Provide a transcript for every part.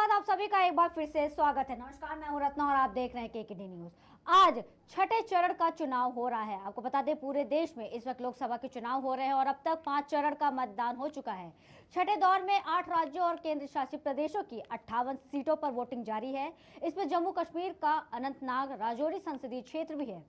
बाद आप सभी का एक बार फिर से स्वागत है। नमस्कार, मैं हूं रत्ना और आप देख रहे हैं केकेडी न्यूज। आज छठे चरण का चुनाव हो रहा है। आपको बता दें, पूरे देश में इस वक्त लोकसभा के चुनाव हो रहे हैं और अब तक 5 चरण का मतदान हो चुका है। छठे दौर में 8 राज्यों और केंद्र शासित प्रदेशों की 58 सीटों पर वोटिंग जारी है। इसमें जम्मू कश्मीर का अनंतनाग राजौरी संसदीय क्षेत्र भी है,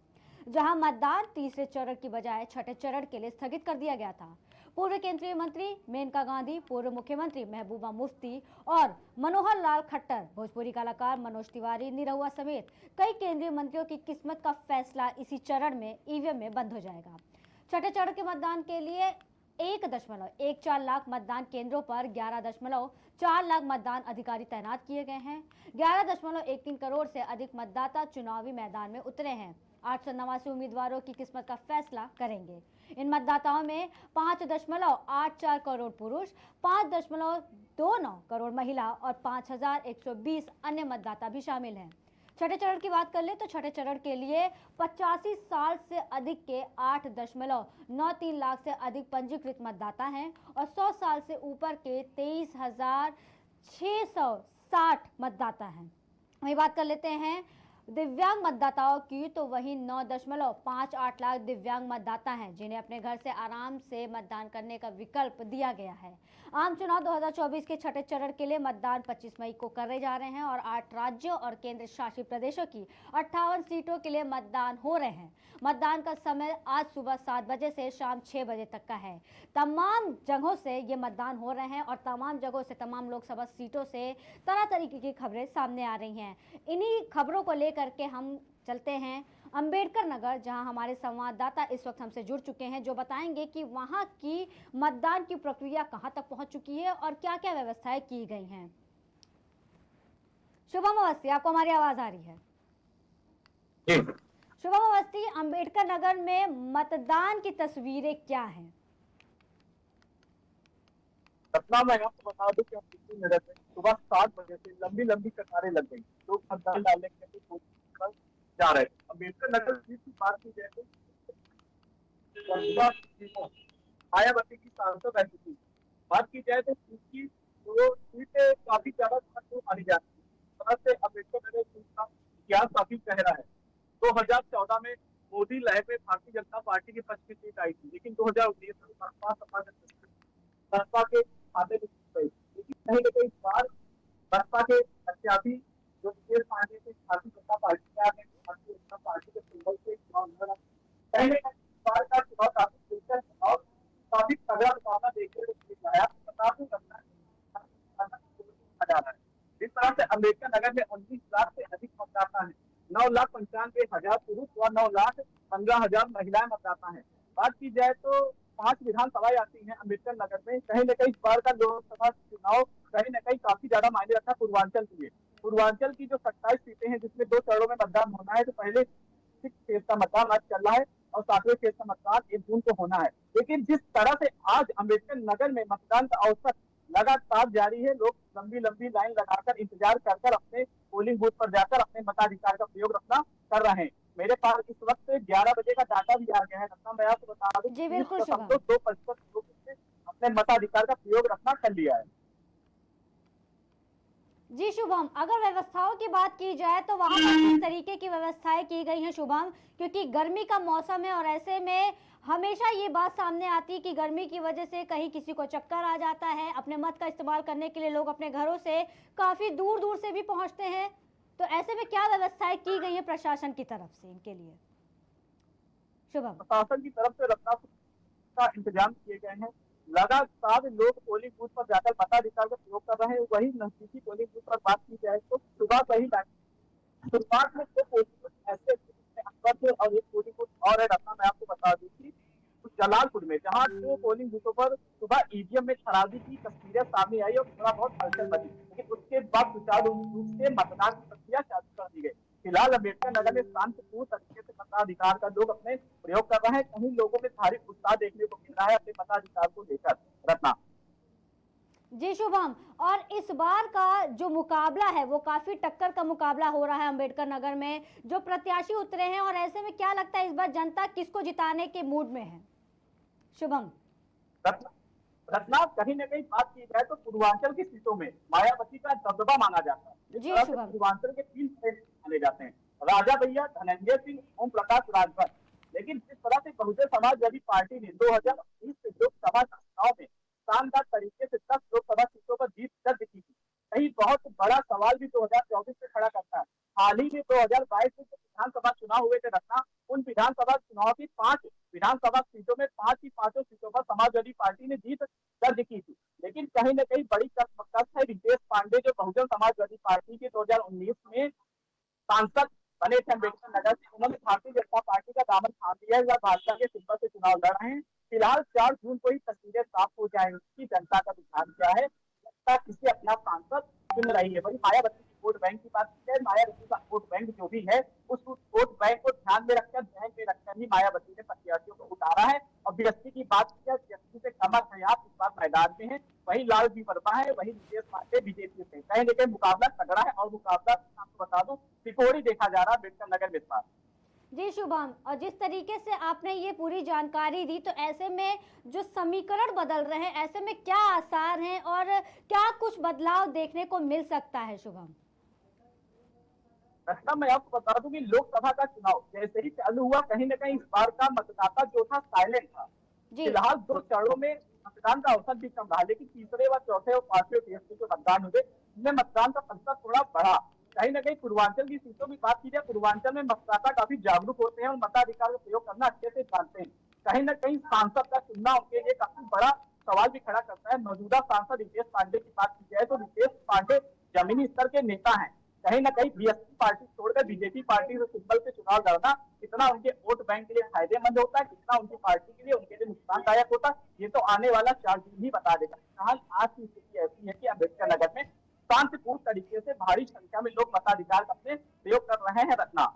जहां मतदान तीसरे चरण की बजाय छठे चरण के लिए स्थगित कर दिया गया था। पूर्व केंद्रीय मंत्री मेनका गांधी, पूर्व मुख्यमंत्री महबूबा मुफ्ती और मनोहर लाल खट्टर, भोजपुरी कलाकार मनोज तिवारी, निरहुआ समेत कई केंद्रीय मंत्रियों की किस्मत का फैसला इसी चरण में ईवीएम में बंद हो जाएगा। छठे चरण के मतदान के लिए 1.14 लाख मतदान केंद्रों पर 11.4 लाख मतदान अधिकारी तैनात किए गए हैं। 11.13 करोड़ से अधिक मतदाता चुनावी मैदान में उतरे हैं। 889 उम्मीदवारों की किस्मत का फैसला करेंगे। इन मतदाताओं में 5.84 करोड़ पुरुष, 5.29 करोड़ महिला और 5120 अन्य मतदाता भी शामिल हैं। छठे चरण की बात कर ले तो छठे चरण के लिए 85 साल से अधिक के 8.93 लाख से अधिक पंजीकृत मतदाता हैं और 100 साल से ऊपर के 23,660 मतदाता हैं। वही बात कर लेते हैं दिव्यांग मतदाताओं की, तो वही 9.58 लाख दिव्यांग मतदाता हैं, जिन्हें अपने घर से आराम से मतदान करने का विकल्प दिया गया है। आम चुनाव 2024 के छठे चरण के लिए मतदान 25 मई को करे जा रहे हैं और 8 राज्यों और केंद्र शासित प्रदेशों की 58 सीटों के लिए मतदान हो रहे हैं। मतदान का समय आज सुबह 7 बजे से शाम 6 बजे तक का है। तमाम जगहों से ये मतदान हो रहे हैं और तमाम जगहों से, तमाम लोकसभा सीटों से तरह तरीके की खबरें सामने आ रही हैं। इन्हीं खबरों को लेकर के हम चलते हैं अंबेडकर नगर, जहां हमारे संवाददाता इस वक्त हमसे जुड़ चुके हैं, जो बताएंगे कि वहां की मतदान की प्रक्रिया कहां तक पहुंच चुकी है और क्या क्या व्यवस्थाएं की गई हैं। शुभम अवस्थी, आपको हमारी आवाज आ रही है? शुभम अवस्थी, अंबेडकर नगर में मतदान की तस्वीरें क्या हैं? सपना मैं आपको बता दूं कि हम कितनी मेरठ में सुबह 7 बजे से लंबी लंबी कतारें लग गई। लोग मतदान डालने के लिए कोशिश जा रहे थे। अम्बेडकर नगर सीट की बात की जाए तो मायावती की सांसद रह चुकी। बात की जाए तो उसकी जो सीट काफी ज्यादा मानी जाती है, से अम्बेडकर नगर सीट का इतिहास काफी गहरा है। 2014 में मोदी लहर में भारतीय जनता पार्टी की 25 सीट आई थी, लेकिन 2019 में बसपा के खाते में गई। लेकिन कहीं ना कहीं इस बार बसपा के प्रत्याशी जो विशेष पार्टी से भारतीय जनता पार्टी में आ गए, भारतीय जनता पार्टी के सिंबल से चुनाव लड़, कहीं ना कहीं इस बार का चुनाव काफी दिलचस्प और काफी तगड़ा मुकाबला देखने को मिल रहा है। आपको बता दूं जा रहा है। जिस तरह से अम्बेडकर नगर में 19 लाख से अधिक मतदाता है, 9,95,000 पुरुष और 9,15,000 महिलाएं मतदाता है। बात की जाए तो 5 विधानसभाएं आती हैं अम्बेडकर नगर में। कहीं न कहीं इस बार का लोकसभा चुनाव कहीं न कहीं काफी ज्यादा मायने रखता है पूर्वांचल के लिए। पूर्वांचल की जो 27 सीटें हैं, जिसमें 2 चरणों में मतदान होना है, तो पहले 6 फेज का मतदान आज चल रहा है और 7वें फेज का मतदान 1 जून को होना है। लेकिन जिस तरह से आज अम्बेडकर नगर में मतदान का अवसर लगातार जारी है, लोग लंबी लंबी लाइन लगाकर इंतजार कर अपने पोलिंग बूथ पर जाकर अपने मताधिकार का प्रयोग अपना कर रहे हैं। मेरे पास इस वक्त 11 बजे का डाटा भी आ गया है। मैं आपको बता दूं जी बिल्कुल शुभम। 30.2% लोगों ने अपने मताधिकार का प्रयोग रखना कर लिया है। जी शुभम, अगर व्यवस्थाओं की बात की जाए तो वहां पर किस तरीके की व्यवस्थाएं की गई हैं शुभम? क्योंकि गर्मी का मौसम है और ऐसे में हमेशा ये बात सामने आती है कि गर्मी की वजह से कहीं किसी को चक्कर आ जाता है। अपने मत का इस्तेमाल करने के लिए लोग अपने घरों से काफी दूर दूर से भी पहुंचते हैं, तो ऐसे में क्या व्यवस्थाएं की गई है प्रशासन की तरफ से इनके लिए? शुभम। प्रशासन की तरफ से रक्षा का इंतजाम किए गए हैं। लगातार लोग पोलिंग बूथ पर जाकर मताधिकार का प्रयोग कर रहे हैं। वही नजदीकी पोलिंग बूथ पर बात की जाए तो सुबह से ही शुरुआत में 2 पोलिंग बूथ ऐसे थे और एक पोलिंग बूथ और है रखना। मैं आपको बता दूं कि जलालपुर में जहां 2 पोलिंग बूथों पर सुबह ईवीएम में खराबी की तस्वीरें सामने आई और थोड़ा बहुत हलचल बनी, लेकिन उसके बाद सुचारू रूप से मतदान की प्रक्रिया चालू कर दी गई। फिलहाल अम्बेडकर नगर में शांतिपूर्ण तरीके से मताधिकार का लोग अपने प्रयोग कर रहे हैं। कहीं लोगों में भारी उत्साह देखने को मिल रहा है अपने मताधिकार को लेकर। रत्ना। जी शुभम, और इस बार का जो मुकाबला है वो काफी टक्कर का मुकाबला हो रहा है अंबेडकर नगर में, जो प्रत्याशी उतरे हैं, और ऐसे में क्या लगता है इस बार जनता किसको जिताने के मूड में है? शुभम। रत्ना रत्ना कहीं न कहीं बात की जाए तो पूर्वांचल की सीटों में मायावती का दबदबा माना जाता है। जिस जी तरह से शुभम। पूर्वांचल के 3 स्टेट माने जाते हैं, राजा भैया, धनंजय सिंह, ओम प्रकाश राजभर। लेकिन जिस तरह से बहुजन समाजवादी पार्टी ने 2019 के लोकसभा चुनाव में शानदार तरीके से 10 लोकसभा सीटों पर जीत दर्ज की थी, कहीं बहुत बड़ा सवाल भी 2024 में खड़ा करता है। हाल ही में 2022 में जो विधानसभा चुनाव हुए थे रत्ना, उन विधानसभा चुनाव की 5 विधानसभा सीटों में 5 की 5 सीटों पर समाजवादी पार्टी ने जीत दर्ज की थी। लेकिन कहीं न कहीं बड़ी कस है रितेश पांडे जो बहुजन समाजवादी पार्टी के 2019 में सांसद बने थे अम्बेडकर नगर से, उन्होंने भारतीय जनता पार्टी का दामन थाम लिया है, भाजपा के सिंबल से चुनाव लड़ रहे हैं। फिलहाल 4 जून को ही तस्वीरें साफ हो जाएंगी कि जनता का रुझान क्या है, जनता किसे अपना सांसद चुन रही है। वही मायावती की वोट बैंक की बात की जाए, मायावती का वोट बैंक जो भी है उस वोट बैंक को ध्यान में रखकर ध्यान में रखकर ही मायावती ने प्रत्याशियों को उतारा है। और बीएसपी की बात की जाए, बीएसपी से कमर हयात इस बार मैदान में है, वही लालजी वर्मा है, वही नीतीश पांडे बीजेपी से। कहीं न कहीं मुकाबला तगड़ा है और मुकाबला आपको बता दूं त्रिकोणी देखा जा रहा है अम्बेडकर नगर में इस बार। जी शुभम, और जिस तरीके से आपने ये पूरी जानकारी दी, तो ऐसे में जो समीकरण बदल रहे हैं, ऐसे में क्या आसार हैं और क्या कुछ बदलाव देखने को मिल सकता है शुभम? घटना मैं आपको बता दूं कि लोकसभा का चुनाव जैसे ही चालू हुआ, कहीं न कहीं इस बार का मतदाता जो था साइलेंट था। जी। फिलहाल 2 चरणों में मतदान का अवसर भी कम रहा, लेकिन तीसरे व चौथे और पांचवें फेज के जो मतदान हुए, इनमें मतदान का प्रतिशत थोड़ा बढ़ा। कहीं न कहीं पूर्वांचल की सीटों की बात की जाए, पूर्वांचल में मतदाता काफी जागरूक होते हैं और मताधिकार का प्रयोग करना अच्छे से जानते हैं। कहीं न कहीं सांसद का चुनना उनके लिए काफी बड़ा सवाल भी खड़ा करता है। मौजूदा सांसद रितेश पांडे की बात की जाए तो रितेश पांडे जमीनी स्तर के नेता हैं। कहीं ना कहीं बीएसपी पार्टी छोड़कर बीजेपी पार्टी से सिंबल से चुनाव लड़ना कितना उनके वोट बैंक के लिए फायदेमंद होता है, कितना उनकी पार्टी के लिए उनके लिए नुकसानदायक होता है, ये तो आने वाला 4 दिन ही बता देगा। फिलहाल आज की स्थिति ऐसी है कि अम्बेडकर नगर में शांतिपूर्ण तरीके से भारी संख्या में लोग मताधिकार अपने प्रयोग कर रहे हैं रत्ना।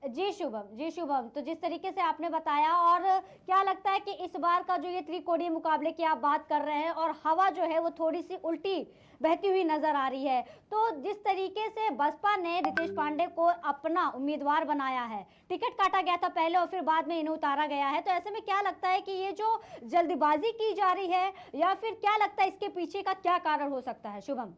जी शुभम, जी शुभम, तो जिस तरीके से आपने बताया, और क्या लगता है कि इस बार का जो ये त्रिकोणीय मुकाबले की आप बात कर रहे हैं और हवा जो है वो थोड़ी सी उल्टी बहती हुई नजर आ रही है, तो जिस तरीके से बसपा ने रितेश पांडे को अपना उम्मीदवार बनाया है, टिकट काटा गया था पहले और फिर बाद में इन्हें उतारा गया है, तो ऐसे में क्या लगता है कि ये जो जल्दबाजी की जा रही है, या फिर क्या लगता है इसके पीछे का क्या कारण हो सकता है शुभम?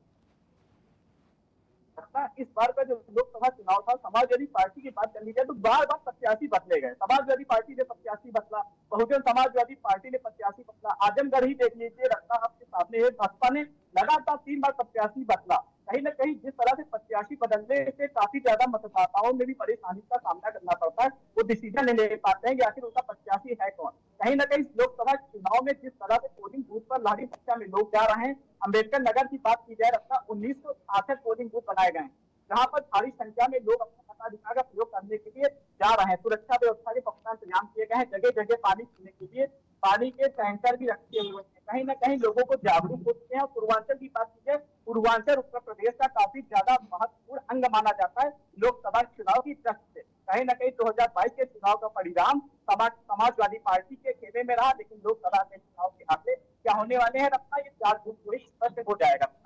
इस बार का जो लोकसभा चुनाव था, समाजवादी पार्टी की बात कर ली जाए तो बार बार प्रत्याशी बदले गए। समाजवादी पार्टी ने प्रत्याशी बदला, बहुजन समाजवादी पार्टी ने प्रत्याशी बदला, आजमगढ़ ही देख लीजिए रत्ना आपके सामने है, भाजपा ने लगातार 3 बार प्रत्याशी बदला। कहीं न कहीं जिस तरह से प्रत्याशी बदलने से काफी ज्यादा मतदाताओं में भी परेशानी का सामना करना पड़ता है, वो डिसीजन नहीं ले पाते हैं कि आखिर उनका प्रत्याशी है कौन। कहीं न कहीं लोकसभा चुनाव में जिस तरह से पोलिंग बूथ पर लाखों संख्या में लोग जा रहे हैं, अम्बेडकर नगर की बात की जाए रत्ना 1968 पोलिंग बूथ बनाए गए, जहां पर भारी संख्या में लोग अपने मताधिकार का प्रयोग करने के लिए जा रहे हैं। सुरक्षा व्यवस्था के पुख्ता इंतजाम किए गए हैं, जगह जगह पानी पीने के लिए पानी के टैंकर भी रखे हुए हैं। कहीं न कहीं लोगों को जागरूक हो चुके हैं। और पूर्वांचल की बात की जाए, पूर्वांचल उत्तर प्रदेश का काफी ज्यादा महत्वपूर्ण अंग माना जाता है लोकसभा चुनाव की दृष्टि से। कहीं न कहीं 2022 के चुनाव का परिणाम समाजवादी पार्टी के खेमे में रहा, लेकिन लोकसभा के चुनाव के आगे क्या होने वाले हैं रत्ना, ये 4 जून को ही स्पष्ट हो जाएगा।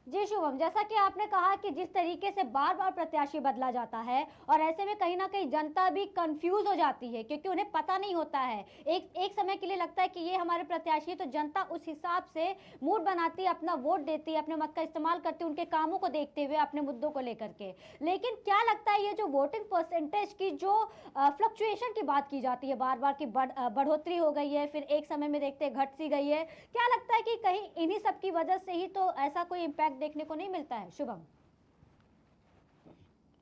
जी शुभम, जैसा कि आपने कहा कि जिस तरीके से बार बार प्रत्याशी बदला जाता है, और ऐसे में कहीं ना कहीं जनता भी कंफ्यूज हो जाती है, क्योंकि उन्हें पता नहीं होता है। एक एक समय के लिए लगता है कि ये हमारे प्रत्याशी है, तो जनता उस हिसाब से मूड बनाती है, अपना वोट देती है, अपने मत का इस्तेमाल करती है, उनके कामों को देखते हुए, अपने मुद्दों को लेकर के। लेकिन क्या लगता है, ये जो वोटिंग परसेंटेज की जो फ्लक्चुएशन की बात की जाती है, बार बार की बढ़ोतरी हो गई है, फिर एक समय में देखते घट सी गई है, क्या लगता है कि कहीं इन्हीं सब की वजह से ही तो ऐसा कोई इम्पैक्ट देखने को नहीं मिलता है शुभम?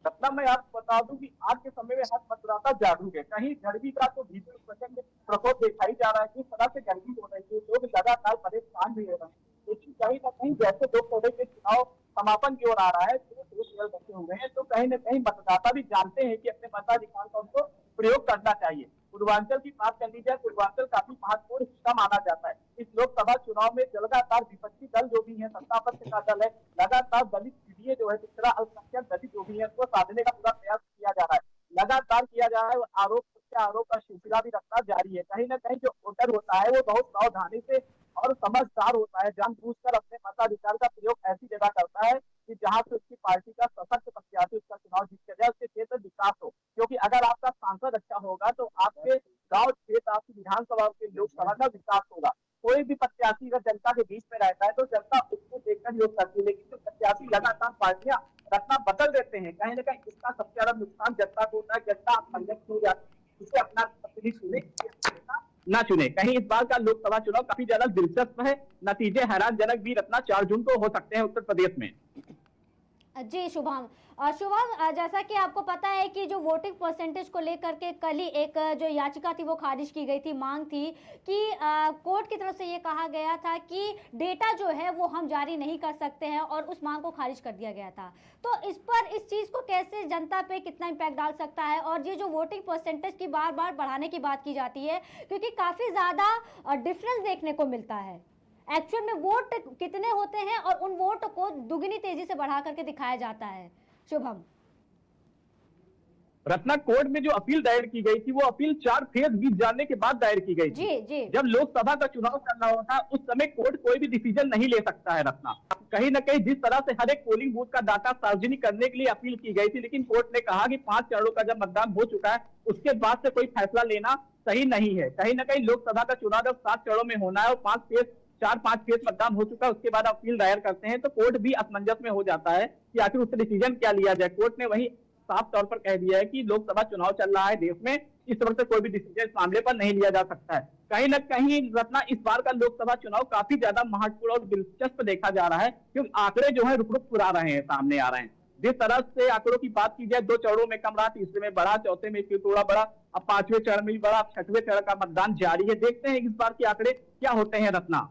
सपना मैं आपको बता दूं कि आज के समय में हर मतदाता जागरूक है। कहीं गर्मी का तो भीषण प्रचंड प्रकोप दिखाई जा रहा है, जिस तरह से गर्मी हो रही है लोग लगातार परेशान भी हो रहे हैं। लेकिन कहीं ना कहीं जैसे लोकसभा के चुनाव समापन की ओर आ रहा है, जो देश बचे हुए हैं, तो कहीं ना कहीं मतदाता भी जानते हैं कि अपने मताधिकार का उनको प्रयोग करना चाहिए। पूर्वांचल की बात कर ली जाए, पूर्वांचल काफी महत्वपूर्ण हिस्सा माना जाता है इस लोकसभा चुनाव में। लगातार विपक्षी दल जो भी है, सत्ता पक्ष का दल है, लगातार दलित पीढ़ी जो है, पिछड़ा अल्पसंख्यक दलित जो भी है, उसको साधने का पूरा प्रयास किया जा रहा है, लगातार किया जा रहा है। आरोप आरोप का सिलसिला भी रखना जारी है। कहीं ना कहीं जो वोटर होता है वो बहुत सावधानी से और समझदार होता है, जानबूझकर अपने मताधिकार का प्रयोग ऐसी जगह करता है कि जहां से उसकी पार्टी का सशक्त प्रत्याशी उसका चुनाव जीत जाए, उसके क्षेत्र विकास हो। क्योंकि अगर आपका सांसद अच्छा होगा तो आपके गांव क्षेत्र, आपकी विधानसभा के लोकसभा का विकास होगा। कोई भी प्रत्याशी अगर जनता के बीच में रहता है तो जनता उसको देखकर ही वोट करती है, लेकिन जो प्रत्याशी लगातार पार्टियां रखना बदल देते हैं, कहीं ना कहीं इसका सबसे ज्यादा नुकसान जनता को होता है। जनता असंगत हो जाती है, इसे अपना प्रतिनिधि चुने ना चुने। कहीं इस बार का लोकसभा चुनाव काफी ज्यादा दिलचस्प है, नतीजे हैरानजनक भी रत्ना 4 जून को हो सकते हैं उत्तर प्रदेश में। जी शुभम, शुभम, जैसा कि आपको पता है कि जो वोटिंग परसेंटेज को लेकर के कल ही एक जो याचिका थी वो खारिज की गई थी। मांग थी कि कोर्ट की तरफ से ये कहा गया था कि डेटा जो है वो हम जारी नहीं कर सकते हैं, और उस मांग को खारिज कर दिया गया था। तो इस पर, इस चीज़ को कैसे जनता पे कितना इम्पैक्ट डाल सकता है? और ये जो वोटिंग परसेंटेज की बार बार बढ़ाने की बात की जाती है, क्योंकि काफ़ी ज़्यादा डिफरेंस देखने को मिलता है। एक्चुअल में वोट कितने होते हैं और उन वोट को दुगनी तेजी से बढ़ा करके दिखाया जाता है। शुभम, रत्ना, कोर्ट में जो अपील दायर की गई थी वो अपील 4 फेज बीत जाने के बाद दायर की गई थी। जी जी, जब लोकसभा का चुनाव चल रहा था उस समय कोर्ट कोई भी डिसीजन नहीं ले सकता है रत्ना। कहीं ना कहीं जिस तरह से हर एक पोलिंग बूथ का डाटा सार्वजनिक करने के लिए अपील की गई थी, लेकिन कोर्ट ने कहा कि 5 चरणों का जब मतदान हो चुका है उसके बाद से कोई फैसला लेना सही नहीं है। कहीं ना कहीं लोकसभा का चुनाव जब 7 चरणों में होना है और 4-5 फेज मतदान हो चुका है उसके बाद अपील दायर करते हैं, तो कोर्ट भी असमंजस में हो जाता है कि आखिर उससे डिसीजन क्या लिया जाए। कोर्ट ने वही साफ तौर पर कह दिया है कि लोकसभा चुनाव चल रहा है देश में, इस वक्त कोई भी डिसीजन इस मामले पर नहीं लिया जा सकता है। कहीं ना कहीं रत्ना, इस बार का लोकसभा चुनाव काफी ज्यादा महत्वपूर्ण और दिलचस्प देखा जा रहा है, क्योंकि आंकड़े जो है रुक रुक फुरा रहे हैं, सामने आ रहे हैं। जिस तरह से आंकड़ों की बात की जाए, 2 चरणों में कम रहा, तीसरे में बढ़ा, चौथे में थोड़ा बढ़ा, अब 5वें चरण में भी बढ़ा, अब 6वें चरण का मतदान जारी है। देखते हैं इस बार के आंकड़े क्या होते हैं रत्ना।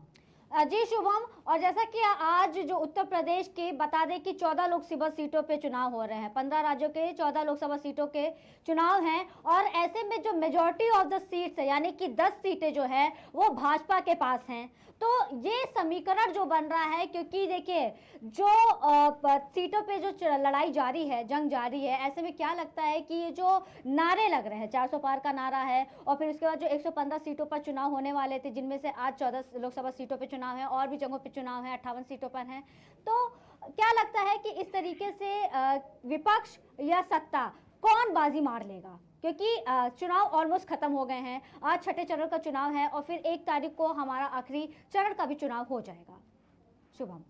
जी शुभम, और जैसा कि आज जो उत्तर प्रदेश के, बता दें कि 14 लोकसभा सीटों पे चुनाव हो रहे हैं। 15 राज्यों के 14 लोकसभा सीटों के चुनाव हैं, और ऐसे में जो मेजॉरिटी ऑफ द सीट्स है, यानी कि 10 सीटें जो है वो भाजपा के पास हैं। तो ये समीकरण जो बन रहा है, क्योंकि देखिए जो सीटों पे जो लड़ाई जारी है, जंग जारी है, ऐसे में क्या लगता है कि ये जो नारे लग रहे हैं, 400 पार का नारा है, और फिर उसके बाद जो 115 सीटों पर चुनाव होने वाले थे, जिनमें से आज 14 लोकसभा सीटों पर चुनाव है, और भी जगहों पर चुनाव है, 58 सीटों पर हैं। तो क्या लगता है कि इस तरीके से विपक्ष या सत्ता कौन बाजी मार लेगा? क्योंकि चुनाव ऑलमोस्ट खत्म हो गए हैं। आज 6ठे चरण का चुनाव है, और फिर 1 तारीख को हमारा आखिरी चरण का भी चुनाव हो जाएगा। शुभम,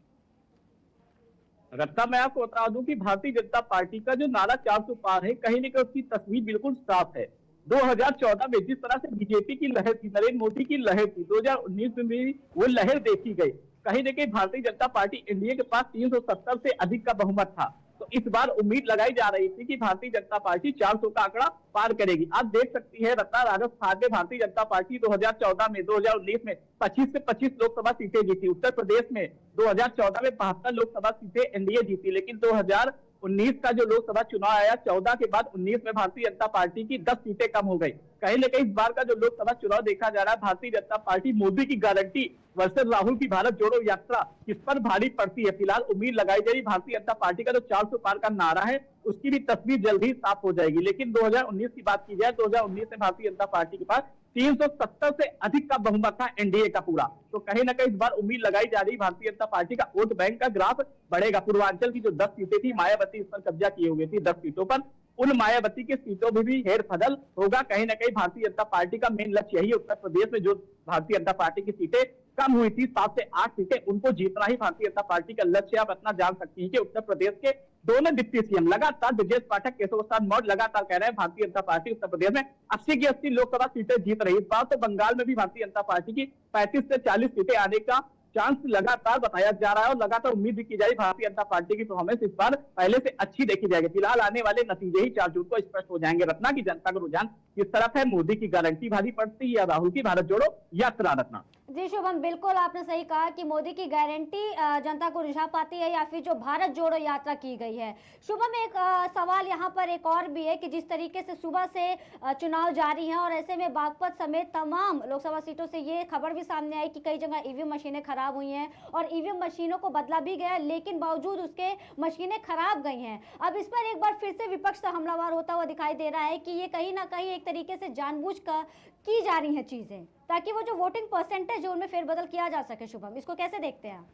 रत्ना, मैं आपको बता दूं कि भारतीय जनता पार्टी का जो नारा 400 पार है, कहीं ना कहीं उसकी तस्वीर बिल्कुल साफ है। 2014 में जिस तरह से बीजेपी की लहर थी, नरेंद्र मोदी की लहर थी, 2019 में भी वो लहर देखी गई। कहीं ना कहीं भारतीय जनता पार्टी एनडीए के पास 370 से अधिक का बहुमत था। तो इस बार उम्मीद लगाई जा रही थी कि भारतीय जनता पार्टी 400 का आंकड़ा पार करेगी। आप देख सकती है रत्ना, राजस्थान में भारतीय जनता पार्टी 2014 में, 2019 में 25 से 25 लोकसभा सीटें जीती। उत्तर प्रदेश में 2014 में 72 लोकसभा सीटें एनडीए जीती, लेकिन 2019 का जो लोकसभा चुनाव आया, 14 के बाद 19 में भारतीय जनता पार्टी की 10 सीटें कम हो गई। कहीं ना कहीं इस बार का जो लोकसभा चुनाव देखा जा रहा है, भारतीय जनता पार्टी मोदी की गारंटी वर्सेस राहुल की भारत जोड़ो यात्रा किस पर भारी पड़ती है। फिलहाल उम्मीद लगाई जा रही भारतीय जनता पार्टी का जो 400 पार का नारा है उसकी भी तस्वीर जल्द ही साफ हो जाएगी। लेकिन 2019 की बात की जाए, 2019 में भारतीय जनता पार्टी के पास 370 से अधिक का बहुमत था एनडीए का पूरा। तो कहीं ना कहीं इस बार उम्मीद लगाई जा रही भारतीय जनता पार्टी का वोट बैंक का ग्राफ बढ़ेगा। पूर्वांचल की जो 10 सीटें थी, मायावती इस पर कब्जा किए हुए थी 10 सीटों पर, उन मायावती की सीटों में भी हेर फदल होगा। कहीं ना कहीं भारतीय जनता पार्टी का मेन लक्ष्य यही है, उत्तर प्रदेश में जो भारतीय जनता पार्टी की सीटें कम हुई थी, 7 से 8 सीटें, उनको जीतना ही भारतीय जनता पार्टी का लक्ष्य। आप अपना जान सकती हैं कि उत्तर प्रदेश के दोनों डिप्टी सीएम लगातार, ब्रजेश पाठक, केशव प्रसाद मौर्य लगातार कह रहे हैं भारतीय जनता पार्टी उत्तर प्रदेश में 80 की 80 लोकसभा सीटें जीत रही है। इस बार तो बंगाल में भी भारतीय जनता पार्टी की 35 से 40 सीटें आने का चांस लगातार बताया जा रहा है, और लगातार उम्मीद भी की जा रही भारतीय जनता पार्टी की परफॉर्मेंस इस बार पहले से अच्छी देखी जाएगी। फिलहाल आने वाले नतीजे ही 4 जून को स्पष्ट हो जाएंगे रत्ना की जनता का रुझान किस तरफ है, मोदी की गारंटी भारी पड़ती है या राहुल की भारत जोड़ो यात्रा। रत्ना जी शुभम, बिल्कुल आपने सही कहा कि मोदी की गारंटी जनता को रिझा पाती है, या फिर जो भारत जोड़ो यात्रा की गई है। शुभम, एक सवाल यहाँ पर एक और भी है कि जिस तरीके से सुबह से चुनाव जारी है, और ऐसे में बागपत समेत तमाम लोकसभा सीटों से ये खबर भी सामने आई कि कई जगह ईवीएम मशीनें खराब हुई हैं, और ईवीएम मशीनों को बदला भी गया, लेकिन बावजूद उसके मशीनें खराब गई हैं। अब इस पर एक बार फिर से विपक्ष से हमलावर होता हुआ दिखाई दे रहा है कि ये कहीं ना कहीं एक तरीके से जानबूझ कर की जा रही हैं चीजें, ताकि वो जो वोटिंग परसेंटेज है उनमें फेरबदल किया जा सके। शुभम, इसको कैसे देखते हैं आप?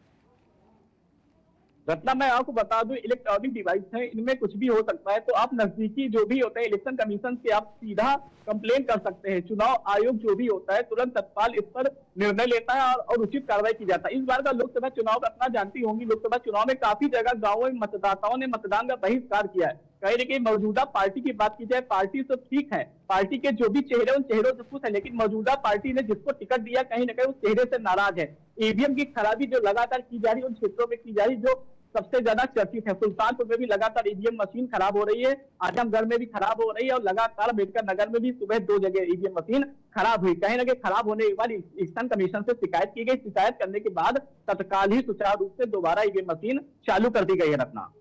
रत्ना, मैं आपको बता दूं, इलेक्ट्रॉनिक डिवाइस है, इनमें कुछ भी हो सकता है। तो आप नजदीकी जो भी होते हैं इलेक्शन कमीशन से आप सीधा कंप्लेन कर सकते हैं। चुनाव आयोग जो भी होता है तुरंत तत्काल इस पर निर्णय लेता है और उचित कार्रवाई की जाता है। इस बार का लोकसभा चुनाव का अपना जानती होंगी, लोकसभा चुनाव में काफी जगह गांवों में मतदाताओं ने मतदान का बहिष्कार किया है। कहीं ना कहीं मौजूदा पार्टी की बात की जाए, पार्टी तो ठीक है, पार्टी के जो भी चेहरे उन चेहरों से खुश है, लेकिन मौजूदा पार्टी ने जिसको टिकट दिया कहीं ना कहीं उस चेहरे से नाराज है। ईवीएम की खराबी जो लगातार की जा रही है उन क्षेत्रों में की जा रही, जो सबसे ज्यादा चर्चित है। सुल्तानपुर में भी लगातार ईवीएम मशीन खराब हो रही है, आजमगढ़ में भी खराब हो रही है और लगातार अम्बेडकर नगर में भी सुबह 2 जगह ईवीएम मशीन खराब हुई। कहीं ना कहीं खराब होने के बाद इलेक्शन कमीशन से शिकायत की गई। शिकायत करने के बाद तत्काल ही सुचारू रूप से दोबारा ईवीएम मशीन चालू कर दी गई है। रत्ना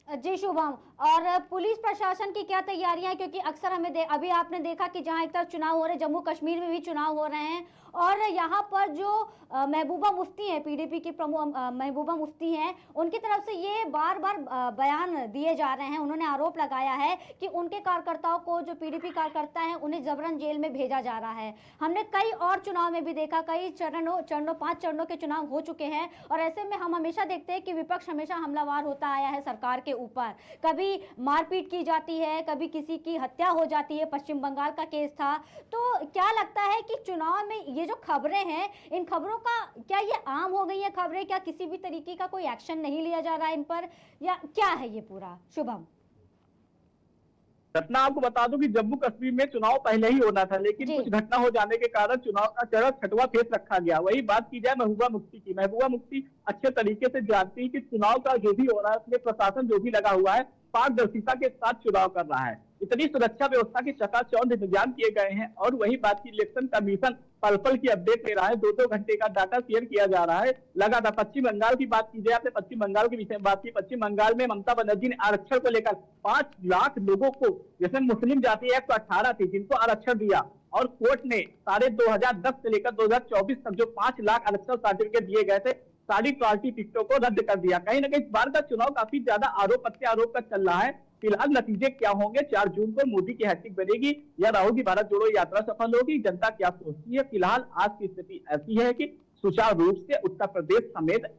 जी शुभम, और पुलिस प्रशासन की क्या तैयारियां हैं? क्योंकि अक्सर हमें अभी आपने देखा कि जहां एक तरफ चुनाव हो रहे हैं, जम्मू कश्मीर में भी चुनाव हो रहे हैं, और यहाँ पर जो महबूबा मुफ्ती हैं, पीडीपी की प्रमुख महबूबा मुफ्ती हैं, उनकी तरफ से ये बार बार बयान दिए जा रहे हैं। उन्होंने आरोप लगाया है कि उनके कार्यकर्ताओं को, जो पीडीपी कार्यकर्ता हैं, उन्हें जबरन जेल में भेजा जा रहा है। हमने कई और चुनाव में भी देखा, कई चरणों 5 चरणों के चुनाव हो चुके हैं, और ऐसे में हम हमेशा देखते हैं कि विपक्ष हमेशा हमलावर होता आया है सरकार के ऊपर। कभी मारपीट की जाती है, कभी किसी की हत्या हो जाती है, पश्चिम बंगाल का केस था। तो क्या लगता है कि चुनाव में ये जो खबरें हैं, इन खबरों का क्या ये आम हो गई है खबरें? क्या किसी भी तरीके का कोई एक्शन नहीं लिया जा रहा है इन पर, या क्या है ये पूरा? शुभम रत्ना, आपको बता दूं कि जम्मू कश्मीर में चुनाव पहले ही होना था, लेकिन कुछ घटना हो जाने के कारण चुनाव का चरण 6वां फेस रखा गया। वही बात की जाए महबूबा मुफ्ती की, महबूबा मुफ्ती अच्छे तरीके से जानती है कि चुनाव का जो भी हो रहा है उसमें प्रशासन जो भी लगा हुआ है पारदर्शिता के साथ चुनाव कर रहा है। इतनी सुरक्षा व्यवस्था के चकाचौंध इंतजाम किए गए हैं। और वही बात की, इलेक्शन कमीशन पल पल की अपडेट ले रहा है, 2-2 घंटे का डाटा शेयर किया जा रहा है लगातार। पश्चिम बंगाल की बात की जाए, आपने पश्चिम बंगाल के विषय में बात की। पश्चिम बंगाल में ममता बनर्जी ने आरक्षण को लेकर 5 लाख लोगों को, जैसे मुस्लिम जाति 118 थी जिनको आरक्षण दिया, और कोर्ट ने साढ़े 2010 से लेकर 2024 तक जो 5 लाख आरक्षण सर्टिफिकेट दिए गए थे, सारी पार्टी टिकटों को रद्द कर दिया। कहीं ना कहीं इस बार का चुनाव काफी ज्यादा आरोप प्रत्यारोप का चल रहा है। फिलहाल नतीजे क्या होंगे? 4 जून को मोदी की हैट्रिक बनेगी या राहुल की भारत जोड़ो यात्रा सफल होगी? जनता क्या सोचती है? फिलहाल आज की स्थिति ऐसी है कि सुचारू रूप से उत्तर प्रदेश समेत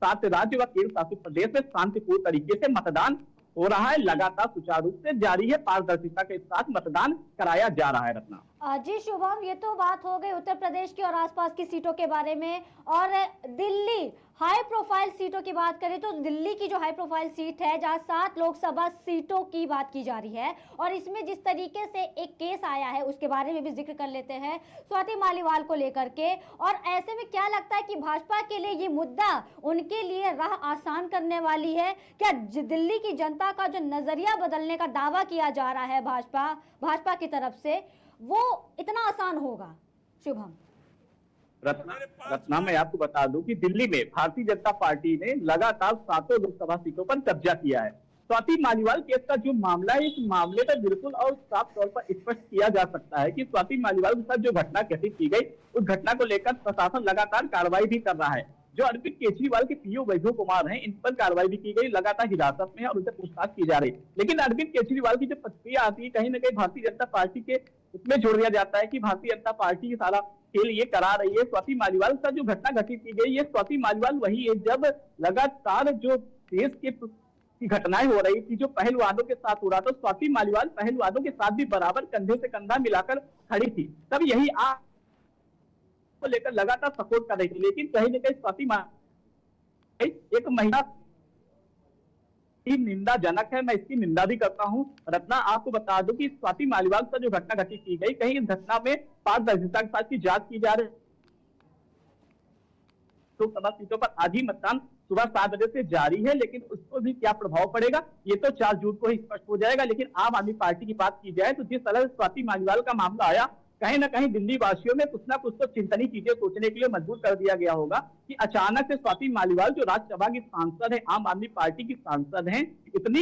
7 राज्य व केंद्र शासित प्रदेश में शांतिपूर्ण तरीके से मतदान हो रहा है। लगातार सुचारू रूप से जारी है, पारदर्शिता के साथ मतदान कराया जा रहा है। रत्ना जी शुभम, ये तो बात हो गई उत्तर प्रदेश की और आसपास की सीटों के बारे में। और दिल्ली हाई प्रोफाइल सीटों की बात करें तो दिल्ली की जो हाई प्रोफाइल सीट है, जहां 7 लोकसभा सीटों की बात की जा रही है, और इसमें जिस तरीके से एक केस आया है उसके बारे में भी जिक्र कर लेते हैं, स्वाति मालीवाल को लेकर के। और ऐसे में क्या लगता है कि भाजपा के लिए ये मुद्दा उनके लिए राह आसान करने वाली है? क्या दिल्ली की जनता का जो नजरिया बदलने का दावा किया जा रहा है भाजपा की तरफ से, वो इतना आसान होगा? शुभम रत्ना, मैं आपको बता दूं कि दिल्ली में भारतीय जनता पार्टी ने लगातार 7 लोकसभा सीटों पर कब्जा किया है। स्वाति मालीवाल केस का जो मामला है, इस मामले में बिल्कुल और साफ तौर पर स्पष्ट किया जा सकता है कि स्वाति मालीवाल के साथ जो घटना घटित की गई, उस घटना को लेकर प्रशासन लगातार कार्रवाई भी कर रहा है। जो अरविंद केजरीवाल के पीओ वैभव कुमार हैं, इन पर कार्रवाई भी की गई, लगातार हिरासत में है और उनसे पूछताछ की जा रही है। लेकिन अरविंद केजरीवाल की जो प्रतिक्रिया आती है, कहीं ना कहीं भारतीय जनता पार्टी के उसमें जोड़ दिया जाता है कि भारतीय जनता पार्टी सारा खेल ये करा रही है। स्वाति मालीवाल के साथ जो घटना घटित की गई, ये स्वाति मालीवाल वही है जब लगातार जो देश की घटनाएं हो रही थी, जो पहलवानों के साथ हो रहा था, स्वाति मालीवाल पहलवानों के साथ भी बराबर कंधे से कंधा मिलाकर खड़ी थी। तब यही को लेकर लगातार सपोर्ट कर रही थी। लेकिन कहीं ना कहीं स्वाति एक महिला निंदाजनक है, मैं इसकी निंदा भी करता हूं। रत्ना, आपको बता दूं कि स्वाति मालीवाल पर जो घटना घटित की गई, कहीं इस घटना में पारदर्शिता के साथ की जांच की जा रही। लोकसभा सीटों पर आज ही मतदान सुबह 7 बजे से जारी है, लेकिन उसको भी क्या प्रभाव पड़ेगा ये तो 4 जून को ही स्पष्ट हो जाएगा। लेकिन आम आदमी पार्टी की बात की जाए तो जिस तरह से स्वाति मालीवाल का मामला आया, कहीं ना कहीं दिल्ली वासियों में कुछ ना कुछ तो चिंतनी चीजें सोचने के लिए मजबूर कर दिया गया होगा कि अचानक से स्वाति मालीवाल जो राज्यसभा की सांसद है, आम आदमी पार्टी की सांसद हैं, इतनी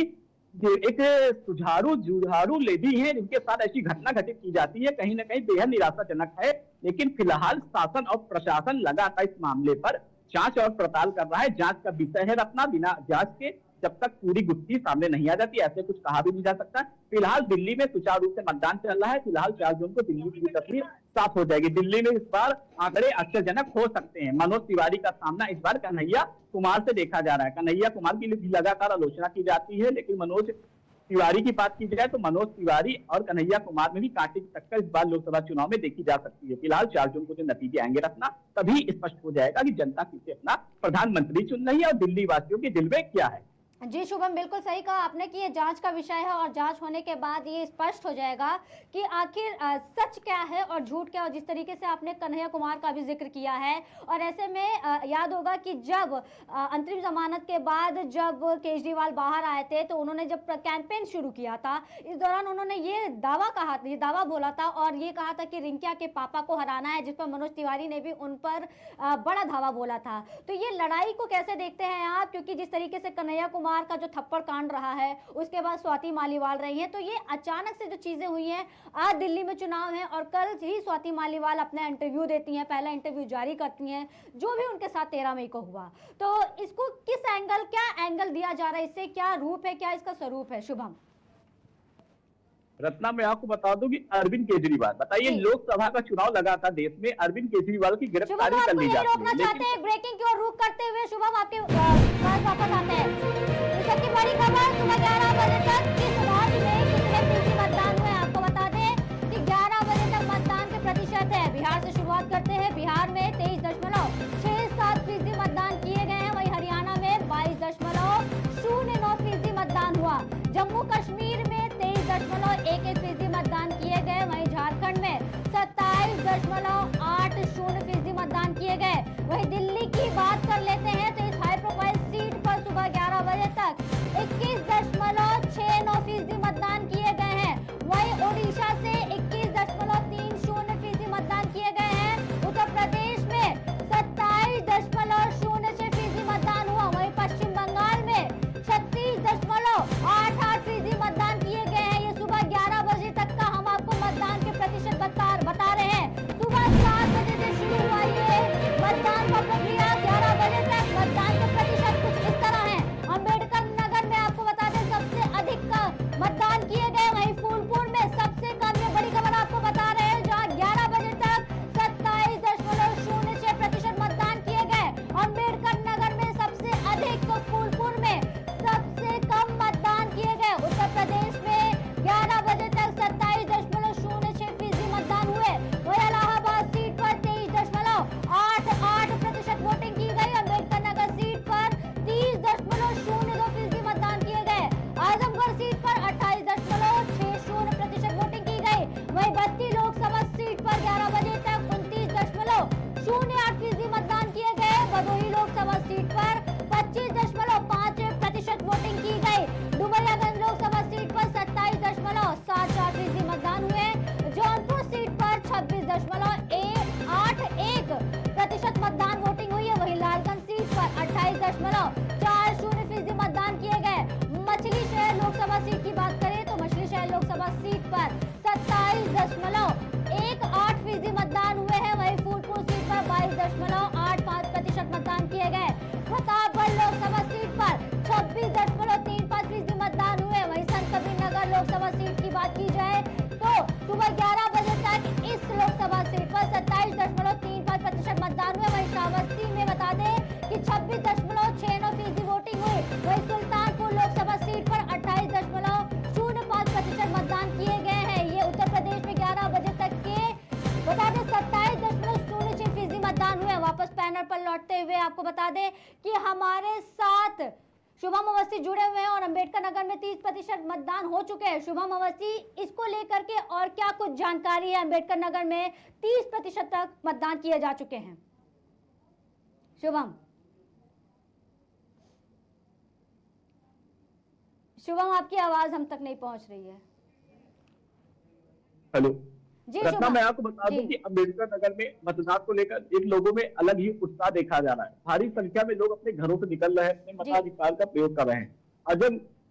एक जुझारू लेडी है, जिनके साथ ऐसी घटना घटित की जाती है, कहीं ना कहीं बेहद निराशाजनक है। लेकिन फिलहाल शासन और प्रशासन लगातार इस मामले पर जांच और पड़ताल कर रहा है। जांच का विषय है रत्ना, बिना जांच के जब तक पूरी गुत्थी सामने नहीं आ जाती ऐसे कुछ कहा भी नहीं जा सकता। फिलहाल दिल्ली में सुचारू रूप से मतदान चल रहा है। फिलहाल 4 जून को दिल्ली की तस्वीर साफ हो जाएगी। दिल्ली में इस बार आंकड़े आश्चर्यजनक हो सकते हैं। मनोज तिवारी का सामना इस बार कन्हैया कुमार से देखा जा रहा है। कन्हैया कुमार की लगातार आलोचना की जाती है, लेकिन मनोज तिवारी की बात की जाए तो मनोज तिवारी और कन्हैया कुमार में भी कांटे की टक्कर इस बार लोकसभा चुनाव में देखी जा सकती है। फिलहाल 4 जून को जो नतीजे आएंगे रत्ना, तभी स्पष्ट हो जाएगा कि जनता किसे अपना प्रधानमंत्री चुन रही है और दिल्ली वासियों के दिल में क्या है। जी शुभम, बिल्कुल सही कहा आपने कि ये जांच का विषय है और जांच होने के बाद ये स्पष्ट हो जाएगा कि आखिर सच क्या है और झूठ क्या है। और जिस तरीके से आपने कन्हैया कुमार का भी जिक्र किया है, और ऐसे में याद होगा कि जब अंतरिम जमानत के बाद जब केजरीवाल बाहर आए थे तो उन्होंने जब कैंपेन शुरू किया था, इस दौरान उन्होंने ये दावा बोला था और ये कहा था कि रिंकिया के पापा को हराना है, जिस पर मनोज तिवारी ने भी उन पर बड़ा धावा बोला था। तो ये लड़ाई को कैसे देखते हैं आप, क्योंकि जिस तरीके से कन्हैया कुमार का जो थप्पड़ कांड रहा है, उसके बाद स्वाति मालीवाल रही है, तो ये अचानक से जो चीजें हुई हैं, आज दिल्ली में चुनाव है और कल ही स्वाति मालीवाल अपना इंटरव्यू देती हैं, पहला इंटरव्यू जारी करती हैं, जो भी उनके साथ 13 मई को हुआ। तो इसको किस एंगल, क्या एंगल दिया जा रहा है, इससे क्या रूप है, क्या इसका स्वरूप है? शुभम रत्ना, मैं आपको बता दूं कि अरविंद केजरीवाल, बताइए, लोकसभा का चुनाव लगा था देश में, अरविंद केजरीवाल की गिरफ्तारी कर ली जाती है। चाहते हैं ब्रेकिंग की ओर रुख करते हुए शुभम आपके पास वापस आते हैं। सबकी बड़ी खबर सुबह 11 बजे तक किस राज्य में कितने फीसदी मतदान हुए, आपको बता दें कि 11 बजे तक मतदान के प्रतिशत है। बिहार से शुरुआत करते हैं। बिहार में 23.67% मतदान किए गए हैं। वहीं हरियाणा में 22.09% मतदान हुआ। जम्मू कश्मीर में 23.11% मतदान किए गए। वहीं झारखंड में 27.80% मतदान किए गए। वहीं दिल्ली की बात कर लेते हैं तो इस हाई प्रोफाइल सीट पर सुबह 11 बजे तक 21.69% मतदान किए गए हैं। वहीं ओडिशा से 21.30% मतदान किए गए हैं। उत्तर प्रदेश में 27.06% मतदान हुआ। वहीं पश्चिम बंगाल में 36.88% मतदान किए गए हैं। ये सुबह 11 बजे तक का हम आपको मतदान के प्रतिशत बता रहे हैं। सुबह 7 बजे से शुरू हुआ ये मतदान का प्रक्रिया, 11 बजे तक मतदान के प्रतिशत कुछ इस तरह है। अंबेडकर नगर में आपको बता दें सबसे अधिक का मतदान किए गए। वहीं फूलपुर में सबसे कम, ये बड़ी खबर आपको बता रहे हैं, जहाँ 11 बजे तक 27.06% मतदान किए गए। अंबेडकर नगर में सबसे अधिक, तो फूलपुर में सबसे कम मतदान किए गए। उत्तर प्रदेश में 11 बजे तक 27.06% मतदान हुए। वहीं इलाहाबाद सीट पर 23.88% वोटिंग की गई। अंबेडकर नगर सीट पर 30.02% मतदान किए गए। आजमगढ़ सीट पर 28.60% वोटिंग की गई। वहीं बस्ती लोकसभा सीट पर 11 बजे तक 29.08% मतदान किए गए। भदोही लोकसभा सीट पर 25.5% वोटिंग की गई। डुमरियागंज लोकसभा सीट पर 27.74% मतदान हुए। जौनपुर सीट पर 26.81% मतदान वोटिंग हुई है। वहीं लालगंज सीट पर 28.40% मतदान किए गए। मछली शहर लोकसभा सीट की बात करें तो मछली शहर लोकसभा सीट पर 27.18% मतदान हुए हैं। वहीं फूलपुर सीट पर 22.85% मतदान किए गए। प्रतापगढ़ लोकसभा सीट पर 26.35% मतदान हुए। वहीं संत कबीर नगर लोकसभा सीट की बात की जाए तो सुबह 11 बजे तक इस लोकसभा सीट पर 27.35% मतदान हुए। वहीं श्रावस्ती में बता दें कि 26.69% वोटिंग हुई। वहीं सुल्तानपुर लोकसभा सीट पर 28.05% मतदान किए गए हैं। ये उत्तर प्रदेश में 11 बजे तक के बता दें 27.06% मतदान हुए। वापस पैनल पर लौटते हुए आपको बता दें कि हमारे साथ शुभम अवस्थी जुड़े हुए हैं और अंबेडकर नगर में 30% मतदान हो चुके हैं। शुभम अवस्थी, इसको लेकर के और क्या कुछ जानकारी है? अंबेडकर नगर में 30% तक मतदान किए जा चुके हैं। शुभम आपकी आवाज हम तक नहीं पहुंच रही है। हेलो जी रत्ना, मैं आपको बता दूं कि अंबेडकर नगर में मतदान को लेकर एक लोगों में अलग ही उत्साह देखा जा रहा है। भारी संख्या में लोग अपने घरों से निकल रहे हैं, अपने मताधिकार का प्रयोग कर रहे हैं।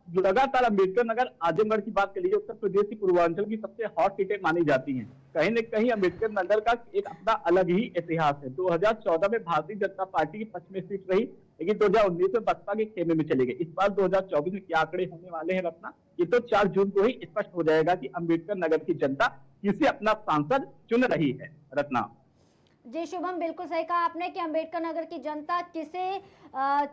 लगातार अंबेडकर नगर, आजमगढ़ की बात कर लीजिए, उत्तर प्रदेश की पूर्वांचल की सबसे हॉट सीटें मानी जाती हैं। कहीं न कहीं अंबेडकर नगर का एक अपना अलग ही इतिहास है। 2014 में भारतीय जनता पार्टी की 5वीं सीट रही, लेकिन 2019 में बसपा के खेमे में चले गए। इस बार 2024 में क्या आंकड़े होने वाले हैं रत्ना, ये तो 4 जून को ही स्पष्ट हो जाएगा कि अंबेडकर नगर की जनता किसे अपना सांसद चुन रही है। रत्ना। जी शुभम, बिल्कुल सही कहा आपने कि अंबेडकर नगर की जनता किसे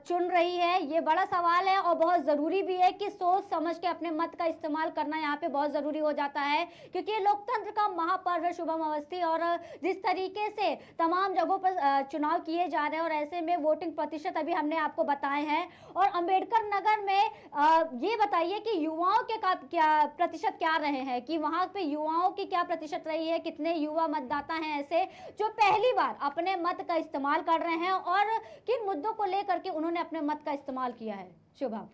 चुन रही है, ये बड़ा सवाल है और बहुत ज़रूरी भी है कि सोच समझ के अपने मत का इस्तेमाल करना यहाँ पे बहुत ज़रूरी हो जाता है, क्योंकि ये लोकतंत्र का महापर्व है शुभम अवस्थी। और जिस तरीके से तमाम जगहों पर चुनाव किए जा रहे हैं और ऐसे में वोटिंग प्रतिशत अभी हमने आपको बताए हैं। और अंबेडकर नगर में ये बताइए कि युवाओं के क्या प्रतिशत क्या रहे हैं, कि वहाँ पे युवाओं की क्या प्रतिशत रही है, कितने युवा मतदाता हैं ऐसे जो पहली बार अपने मत का इस्तेमाल कर रहे हैं और किन मुद्दों को लेकर के उन्होंने अपने मत का इस्तेमाल किया है। शुभम।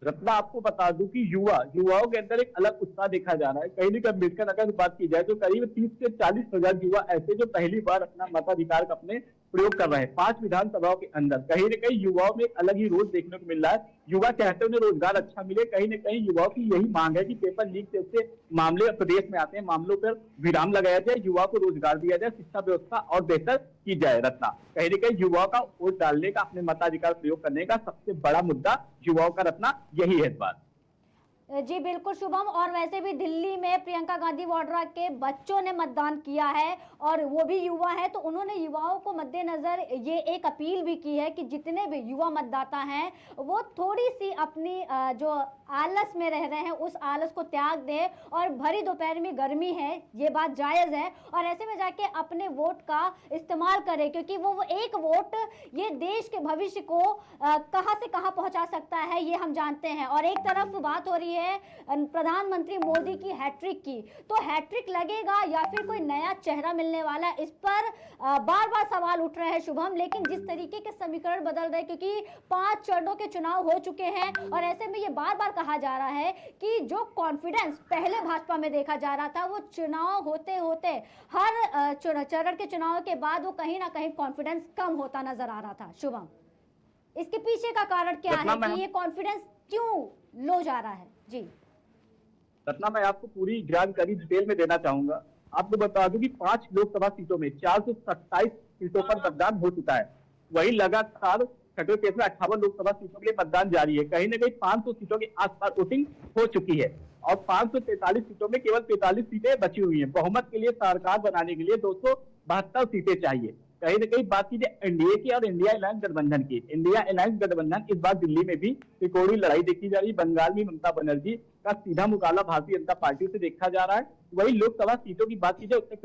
रत्ना, आपको बता दूं कि युवाओं के अंदर एक अलग उत्साह देखा जा रहा है। कहीं ना कहीं अम्बेडकर नगर की बात की जाए तो करीब 30 से 40 हजार युवा ऐसे जो पहली बार अपना मताधिकार का अपने प्रयोग कर रहे हैं 5 विधानसभाओं के अंदर। कहीं ना कहीं युवाओं में एक अलग ही रोज देखने को मिल रहा है। युवा चाहते हैं उन्हें रोजगार अच्छा मिले। कहीं ना कहीं युवाओं की यही मांग है कि पेपर लीक जैसे मामले प्रदेश में आते हैं, मामलों पर विराम लगाया जाए, युवाओं को रोजगार दिया जाए, शिक्षा व्यवस्था और बेहतर की जाए। रत्ना, कहीं ना कहीं युवाओं का वोट डालने का, अपने मताधिकार प्रयोग करने का सबसे बड़ा मुद्दा युवाओं का रत्ना यही है इस बार। जी बिल्कुल शुभम, और वैसे भी दिल्ली में प्रियंका गांधी वाड्रा के बच्चों ने मतदान किया है और वो भी युवा है, तो उन्होंने युवाओं को मद्देनजर ये एक अपील भी की है कि जितने भी युवा मतदाता हैं वो थोड़ी सी अपनी जो आलस में रह रहे हैं उस आलस को त्याग दें और भरी दोपहर में गर्मी है, ये बात जायज़ है, और ऐसे में जाके अपने वोट का इस्तेमाल करें, क्योंकि वो एक वोट ये देश के भविष्य को कहाँ से कहाँ पहुँचा सकता है ये हम जानते हैं। और एक तरफ बात हो रही है प्रधानमंत्री मोदी की हैट्रिक की, तो हैट्रिक लगेगा या फिर कोई नया चेहरा मिलने वाला है, इस पर बार बार सवाल उठ रहे हैं शुभम। लेकिन जिस तरीके के समीकरण बदल रहे, क्योंकि 5 चरणों के चुनाव हो चुके हैं और ऐसे में ये बार बार कहा जा रहा है कि जो कॉन्फिडेंस पहले भाजपा में देखा जा रहा था वो चुनाव होते होते हर चरण के चुनाव के बाद वो कहीं ना कहीं कॉन्फिडेंस कम होता नजर आ रहा था। शुभम, इसके पीछे का कारण क्या है कि ये कॉन्फिडेंस क्यों लो जा रहा है? जी रत्ना, मैं आपको पूरी जानकारी डिटेल में देना चाहूंगा। आपको बता दूं कि 5 लोकसभा सीटों में 427 सीटों पर मतदान हो चुका है। वही लगातार छठे फेज में 58 लोकसभा सीटों के लिए मतदान जारी है। कहीं ना कहीं 500 सीटों के आसपास वोटिंग हो चुकी है और 543 सीटों में केवल 43 सीटें बची हुई हैं। बहुमत के लिए सरकार बनाने के लिए 272 सीटें चाहिए। कहीं ना कहीं बात कीजिए एनडीए की और इंडिया अलायंस गठबंधन की। इंडिया अलायंस गठबंधन इस बार दिल्ली में भी त्रिकोणीय लड़ाई देखी जा रही है। बंगाल में ममता बनर्जी का सीधा मुकाबला भारतीय जनता पार्टी से देखा जा रहा है। वही लोकसभा सीटों की बात की जाए उत्तर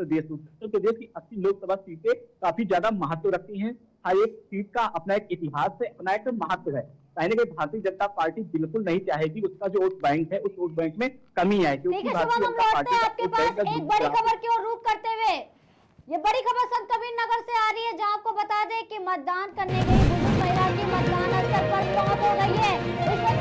प्रदेश की 80 लोकसभा सीटें काफी ज्यादा महत्व रखती हैं। हर एक सीट का अपना एक इतिहास है, अपना एक महत्व है। कहीं ना कहीं भारतीय जनता पार्टी बिल्कुल नहीं चाहेगी उसका जो वोट बैंक है उस वोट बैंक में कमी आए, क्योंकि भारतीय जनता पार्टी आपके पास एक बड़ी खबर की ओर रुख करते हुए, ये बड़ी खबर संत कबीर नगर से आ रही है, जहां आपको बता दें कि मतदान करने गई बुजुर्ग महिला की मतदान स्थल पर मौत हो गई है। इसमें